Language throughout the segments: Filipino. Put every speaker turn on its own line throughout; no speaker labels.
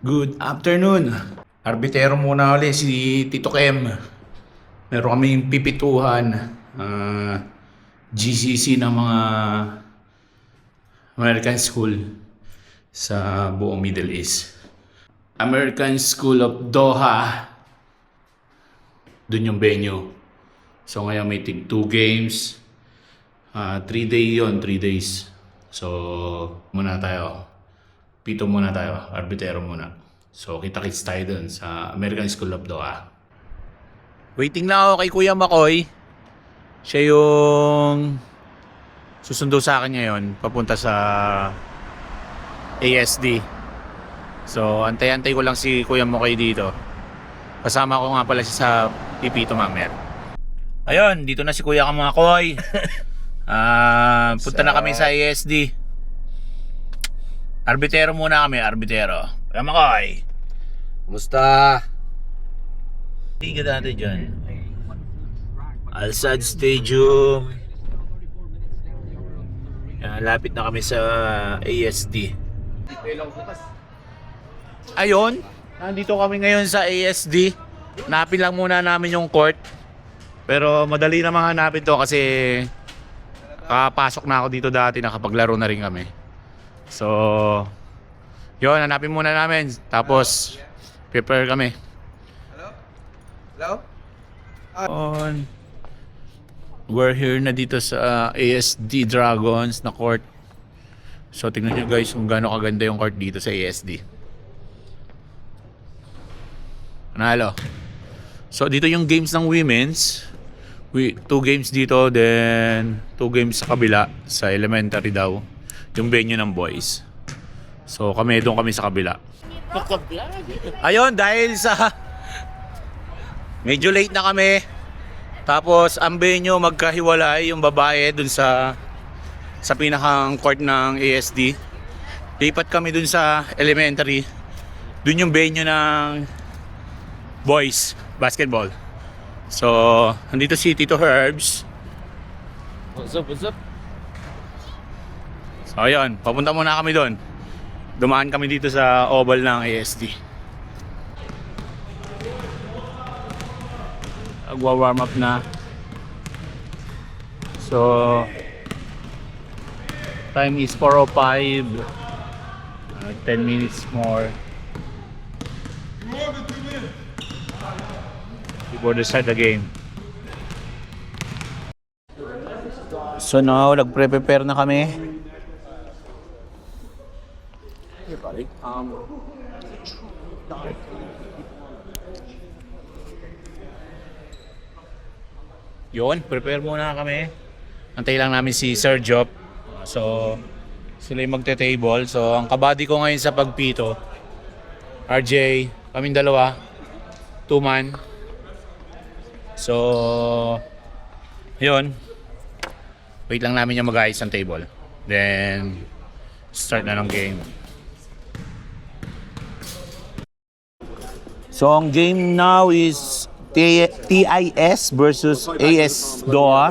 Good afternoon. Arbitero muna ulit si Tito Kem. Meron kaming pipituhan. GCC ng mga American School sa buong Middle East. American School of Doha. Doon yung venue. So ngayon may 2 games. 3 days. So muna tayo. Pito muna tayo. Arbitero muna. So kita-kits tayo dun sa American School of Doha. Waiting na ako kay Kuya Makoy. Siya yung susundo sa akin ngayon papunta sa ASD. So antay-antay ko lang si Kuya Makoy dito. Kasama ko nga pala siya sa Pipito mamaya. Ayun, dito na si Kuya Makoy. Punta na kami sa ASD. Arbitero muna kami, arbitero. Kuya Makoy.
Kumusta?
Liga natin dyan. Al-Sadd Stadium. Lapit na kami sa ASD. Ayun, nandito kami ngayon sa ASD. Hanapin lang muna namin yung court. Pero madali namang hanapin to kasi kapasok na ako dito dati, nakapaglaro na rin kami. So, yun, hanapin muna namin. Tapos, prepare kami.
Hello?
On. We're here na dito sa ASD Dragons na court. So tingnan nyo guys kung gaano kaganda yung court dito sa ASD. Panalo. So dito yung games ng women's. 2 games dito, then 2 games sa kabila, sa elementary daw. Yung venue ng boys. So doon kami sa kabila. Ayun, dahil sa medyo late na kami. Tapos ang venue magkahiwalay, yung babae dun sa pinakang court ng ASD. Lipat kami dun sa elementary. Dun yung venue ng boys basketball. So, nandito si Tito Herbs.
What's up?
So ayun, papunta muna kami dun. Dumaan kami dito sa oval ng ASD. Nagwa-warm up na. So time is 4:05. 10 minutes more before the start the game. So now, nagpre-prepare na kami.
Hey buddy.
Yun, prepare muna kami. Antay lang namin si Sir Job. So, sila yung magte-table. So, ang kabady ko ngayon sa pagpito, RJ, kaming dalawa, 2-man. So, yun. Wait lang namin yung mag-ayos ng table. Then, start na ng game. So, ang game now is TIS versus AS Doha.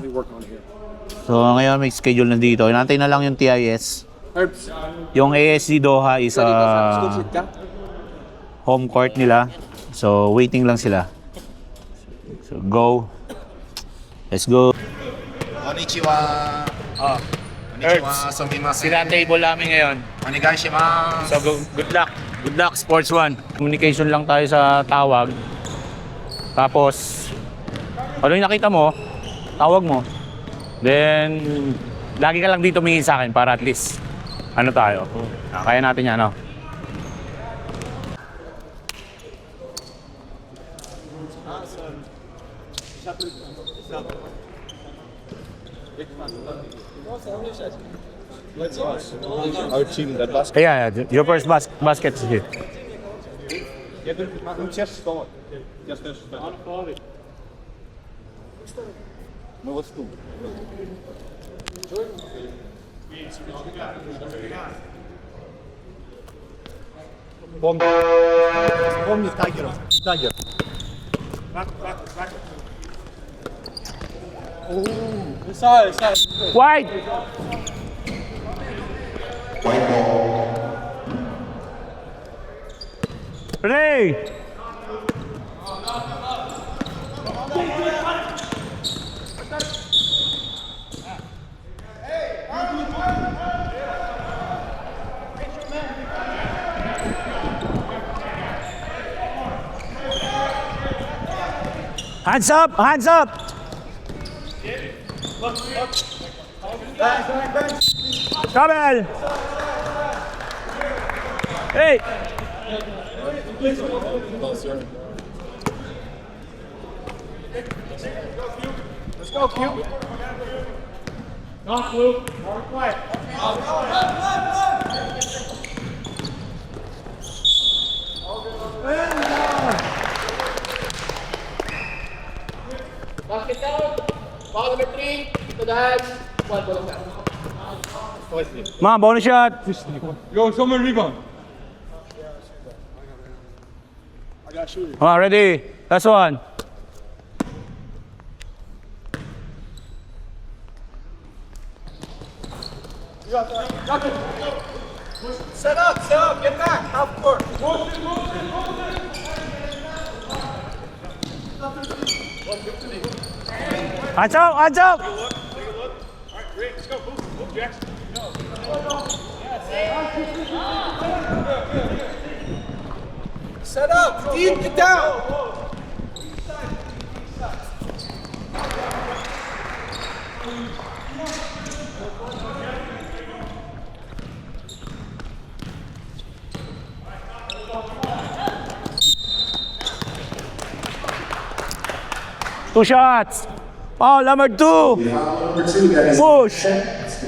So ngayon may schedule na dito. Inantay na lang yung TIS. Yung ASC Doha is home court nila. So waiting lang sila. So go. Let's go.
Konnichiwa.
Herbs, sila ang table namin ngayon.
Onegaishimasu.
So good luck. Good luck Sports 1. Communication lang tayo sa tawag. Tapos, ano yung nakita mo, tawag mo. Then, lagi ka lang dito tumingin sa akin para at least, ano tayo. Kaya natin yan, no?
Our team that basket.
Yeah, your first basket is here.
Ну вот тут. Помни Тагеров. Тагер.
Wide! Ready! Hands up! Hands up! Kabel! Hey!
Let's go, Q. Not blue. More quiet.
Basket down. Ball number 3. To the hands. One ball down.
Ma, bonus shot!
Yo, someone rebound. I got shooting.
Come on, ready? Last one.
Set up, get back, half court.
Hands up! Hands up!
Set up, Steve, get down.
Two shots! Oh, number 2! Push!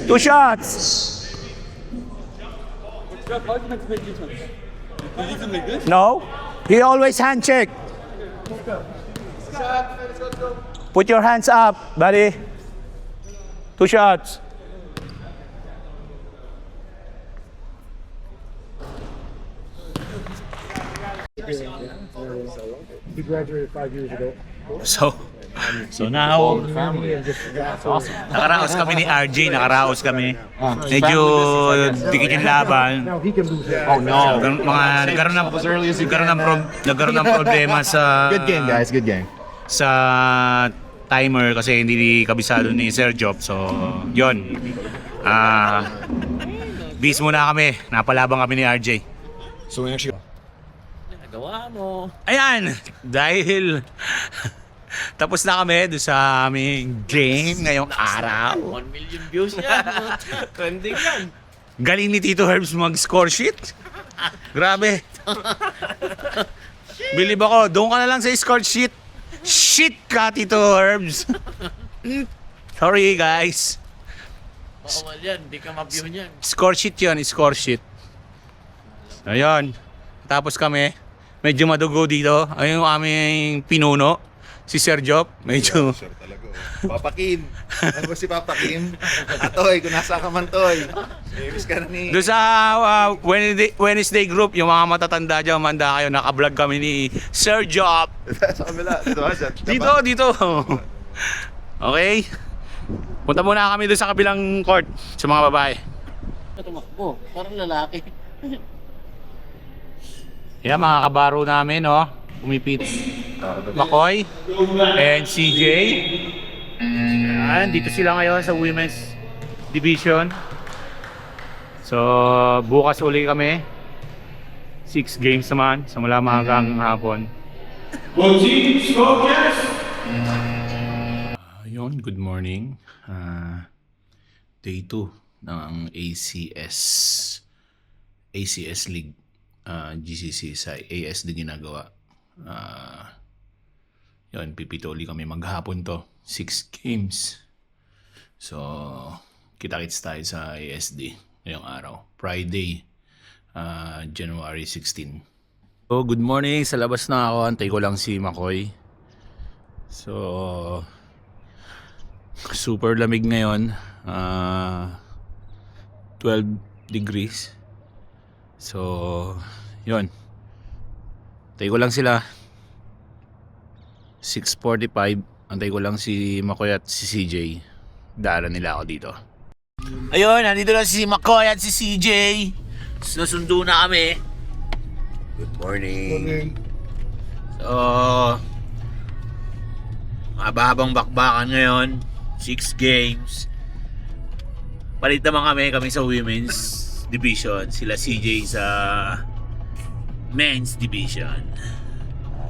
2 shots! No? He always hand check. Put your hands up, buddy. 2 shots.
He graduated 5 years ago.
So now, nakaraos kami ni RJ, nakaraos kami. Medyo dikit yung laban.
Now he can lose that.
Oh no.
Nagkaroon ng problema sa
Good game, guys. Good game.
sa timer kasi hindi kabisado ni Sir Job. So, yon. Bis muna kami. Napalabang kami ni RJ.
So we actually.
Nagawa mo.
Ayan! Dahil tapos na kami doon sa aming game ngayong araw.
1 million views yan. Trending yan.
Galing ni Tito Herbs mag-score sheet. Grabe. Believe ako, doon ka na lang sa score sheet. Shit ka, Tito Herbs. Sorry, guys.
Bawal yan. Hindi ka ma-view niyan.
Score sheet yun, score sheet. Ayun. Tapos kami, medyo madugo dito. Ayun yung aming pinuno. Si Sir Job, medyo...
Sure talaga. Papa Kim. Ano ba si Papa Kim? Atoy, kung nasa ka man, Toy. Miss ka na ni...
Doon sa Wednesday group, yung mga matatanda dyan, manda kayo, naka-vlog kami ni Sir Job.
sa kabila. Dito ba siya?
Dito. Okay? Punta muna kami doon sa kabilang court, sa mga babae.
Tumakbo. Parang lalaki.
Yan, mga kabaro namin, no? Umipit. Makoy and CJ. Yan, dito sila ngayon sa women's division. So, bukas uli kami. 6 games naman, sa mula hanggang hapon. Ayun, good morning. Day 2 ng ACS League. GCC sa ASD ginagawa. Yun, pipituli kami maghapon to. 6 games. So, kita-kits tayo sa ASD ngayong araw. Friday, January 16. So, good morning. Sa labas na ako. Antay ko lang si Makoy. So, super lamig ngayon. 12 degrees. So, yun. Antay ko lang sila. 6:45. Antay ko lang si Makoy at si CJ. Daanan nila ako dito. Ayun, nandito na si Makoy at si CJ. Nasundo na kami.
Good morning.
So, mababang bakbakan ngayon. 6 games. Palit naman kami sa women's division. Sila CJ sa men's division.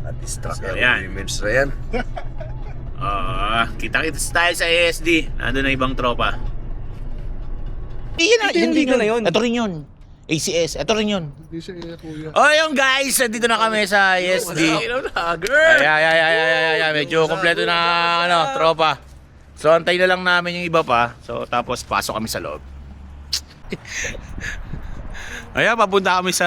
Nakadistract
So,
yung
yan.
women's na yan.
Kita-kita tayo sa ASD. Nandun na ibang tropa.
Hindi na yun.
Ito rin yun. ACS. Ito rin yun. Oh, yung guys. Dito na kami sa ASD. Ay. Medyo kompleto na tropa. So, antay na lang namin yung iba pa. So, tapos pasok kami sa loob. Ayan, papunta kami sa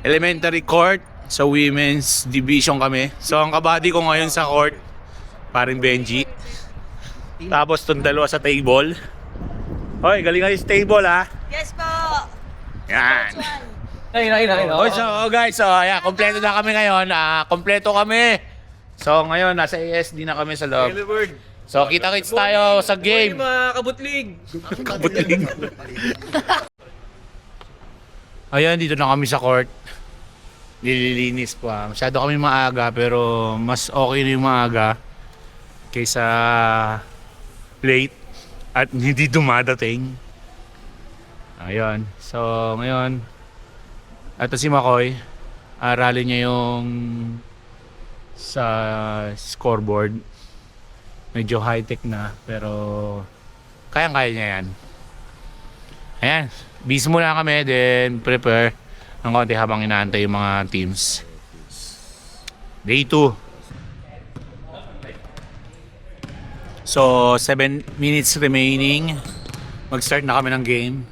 elementary court. Sa women's division kami. So, ang kabady ko ngayon sa court, paring Benji. Tapos, itong dalawa sa table. Hoy, galing kayo sa table, ha?
Yes po!
Yan.
Ayun.
Guys, ayan, kompleto na kami ngayon. Kompleto kami. So, ngayon, nasa ASD na kami sa loob. So, kita-kits tayo sa game.
Mga kabutlig.
Kabutling. Ayan, dito na kami sa court. Nililinis pa. Masyado kami maaga, pero mas okay na yung maaga kaysa late at hindi dumadating. Ayun. So, ngayon, ito si Makoy. Aralin niya yung sa scoreboard. Medyo high-tech na, pero kayang-kaya niya yan. Ayan. Busy muna kami, then prepare ng konti habang inaantay yung mga teams. Day 2. So, 7 minutes remaining. Mag-start na kami ng game.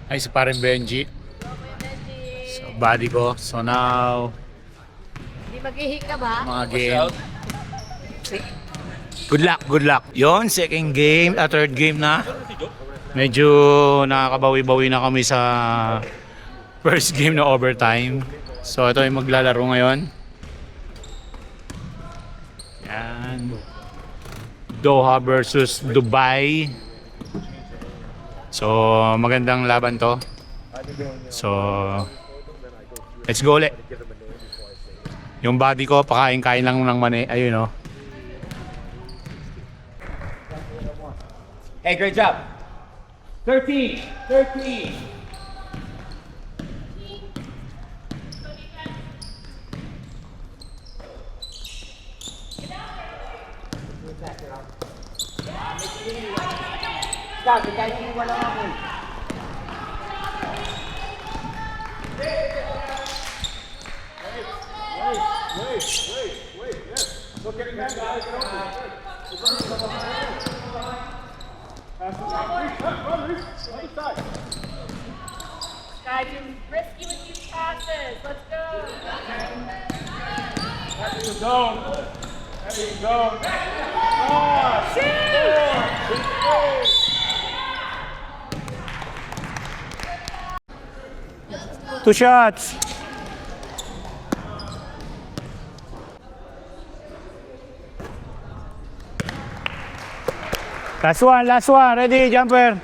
Ay, si paring Benji. So, body ko. So now,
Hindi mag-ihi ka ba?
mga game. Good luck. Yon, second game, third game na. Medyo nakakabawi-bawi na kami sa first game na overtime. So ito yung maglalaro ngayon. Yan. Doha versus Dubai. So magandang laban to. So let's go ulit. Yung body ko, pakain-kain lang ng mani. Ayun o.
Hey, great job. 13.
Guys, you're risky with these passes. Let's go.
Two shots. Last one. Ready, jumper.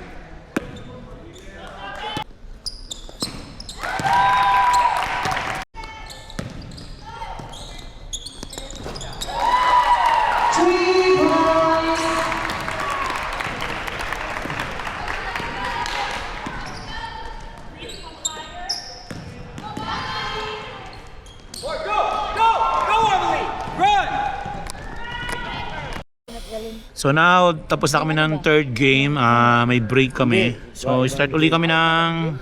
So now, tapos na kami ng third game. May break kami. So start uli kami ng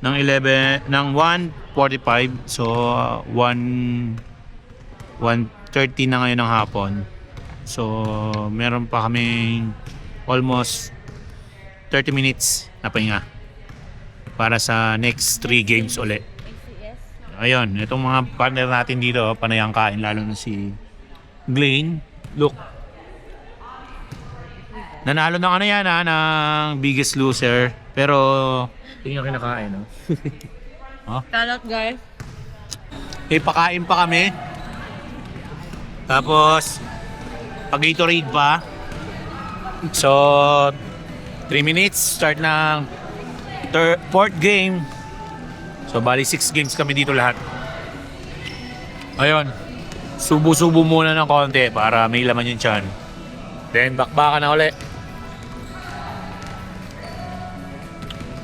1:45. So 1:30 na ngayon ng hapon. So meron pa kaming almost 30 minutes na pahinga para sa next 3 games uli. Ayun, itong mga partner natin dito, panayang kain, lalo na si Glenn. Look, nanalo na yan ng Biggest Loser. Pero hindi nyo kinakain, no?
Shout out, guys.
Pakain pa kami. Tapos pag-Gatorade pa. So 3 minutes, start ng fourth game. So, bali 6 games kami dito lahat. Ayun. Subo-subo muna ng konti para may laman yung tiyan. Then, bakbakan na uli.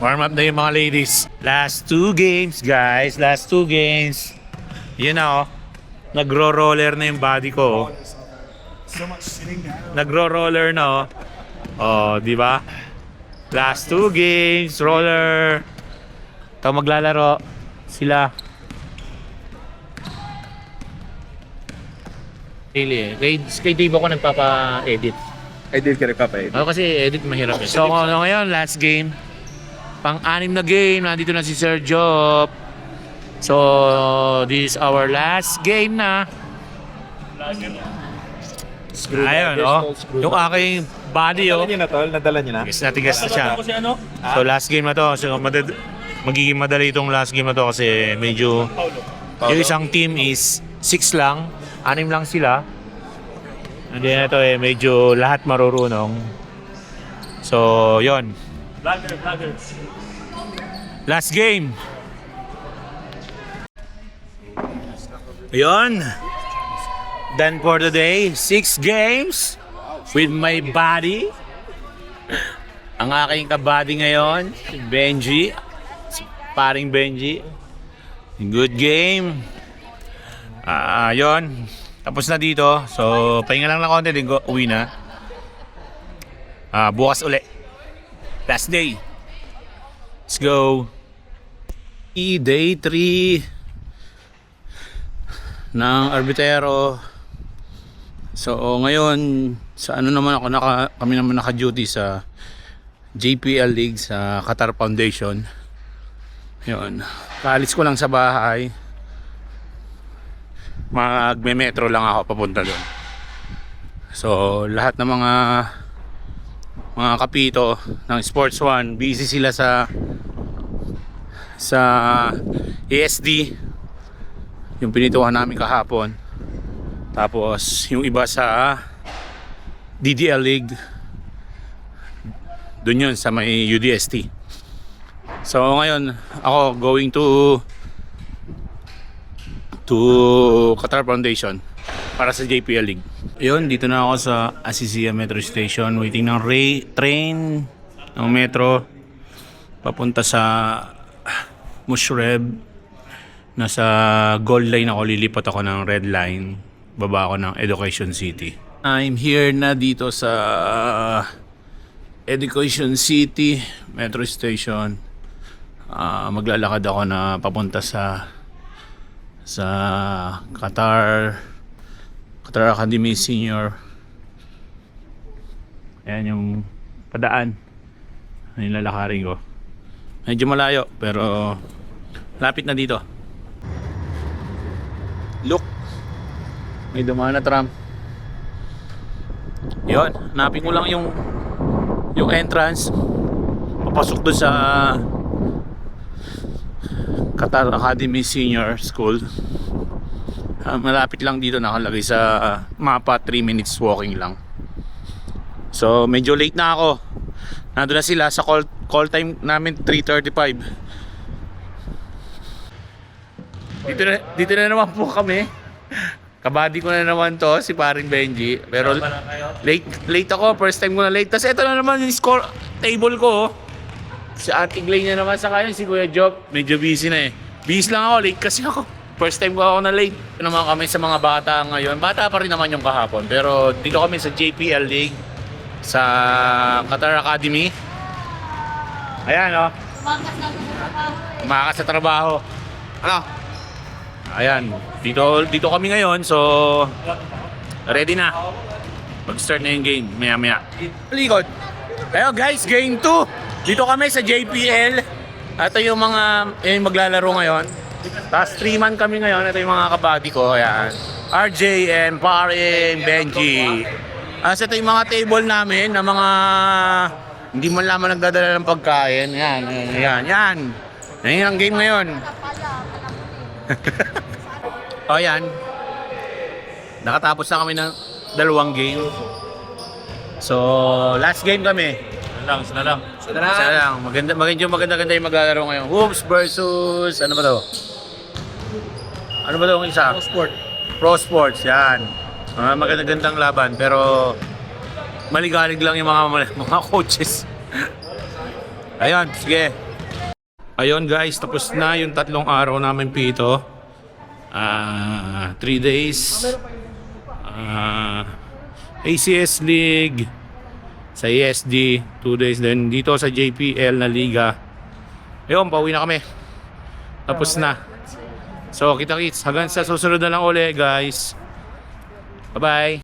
Warm up na yung mga ladies. Last 2 games, guys. Last 2 games. Yun na, oh. Nagro-roller na yung body ko. Nagro-roller na, oh. Oh, di ba? Last 2 games, roller. Ito maglalaro sila. Really, kay Dave ako nagpapa-edit.
Edit ka rin pa eh.
Ako kasi edit mahirap eh. So ngayon, last game. Pang-anim na game, nandito na si Sir Job. So, this is our last game na. Ayun, oh. Yung aking body, oh.
Nadala niyo na tol? Nadala niyo na?
Tigas na siya. So, last game na to. So, magiging madali itong last game na to kasi medyo yung isang team is 6 lang. 6 lang sila. And then ito eh, medyo lahat marurunong. So, yon. Last game. Ayun. Done for the day. 6 games with my body. Ang aking kabady ngayon, si Benji. Si paring Benji. Good game. Ayun. Tapos na dito. So, pahinga lang na konti din. Uwi na. Bukas uli. Last day. Let's go. Day 3 ng Arbitero. So ngayon sa ano naman ako kami naman naka-duty sa JPL League sa Qatar Foundation. 'Yon. Kaalis ko lang sa bahay. Magme-metro lang ako papunta doon. So lahat ng mga kapito ng Sports 1 busy sila sa ESD yung pinituhan namin kahapon. Tapos yung iba sa DDL League doon yun sa may UDST. So ngayon ako going to Qatar Foundation para sa JPL League. Yun, dito na ako sa Asisia Metro Station waiting ng train ng metro papunta sa Mushreb. Nasa gold line ako, lilipat ako ng red line, baba ako ng Education City. I'm here na dito sa Education City Metro Station. Maglalakad ako na papunta sa Qatar Academy Senior. Ayan yung padaan. Ayan yung lalakarin ko. Medyo malayo pero lapit na dito. Look, may dumaan na tram. Yun, hanapin ko lang yung entrance papasok doon sa Qatar Academy Senior School. Malapit lang dito, nakalagay sa mapa, 3 minutes walking lang. So medyo late na ako. Nandun na sila sa call time namin 3:35. Dito na naman po kami. Kabady ko na naman to, si paring Benji. Pero late ako, first time ko na late. Tapos ito na naman yung score table ko. Si Auntie Glay na naman sa kanya, si Kuya Job. Medyo busy na eh. Busy lang ako, late kasi ako. First time ko ako na late. Ito naman kami sa mga bata ngayon. Bata pa rin naman yung kahapon. Pero dito kami sa JPL League. Sa Qatar Academy. Ayan o. Umakas sa trabaho. Ano? Ayan, dito kami ngayon, so ready na. Mag-start na yung game, maya-maya. Likod. Ayo guys, game 2. Dito kami sa JPL. Ito yung yung maglalaro ngayon. Tapos 3-man kami ngayon. Ito yung mga kabady ko. Ayan. RJ and paring Benji. Ito yung mga table namin na mga hindi man lamang nagdadala ng pagkain. Yan. Yan ang game ngayon. O yan. Nakatapos na kami ng 2 game. So, last game kami. Isa na lang. Isa lang. Maganda yung maglalaro ngayon. Hoops versus... Ano ba to? Ano ba to ang isa? Pro Sports, yan. Magandang laban, pero maligalig lang yung mga coaches. Ayun, sige. Ayun guys, tapos na yung 3 araw namin pito. 3 days. ACS League sa ESD, 2 days din dito sa JPL na liga. Ayun, pauwi na kami. Tapos na. So, kita-kits hanggang sa susunod na lang uli guys. Bye-bye.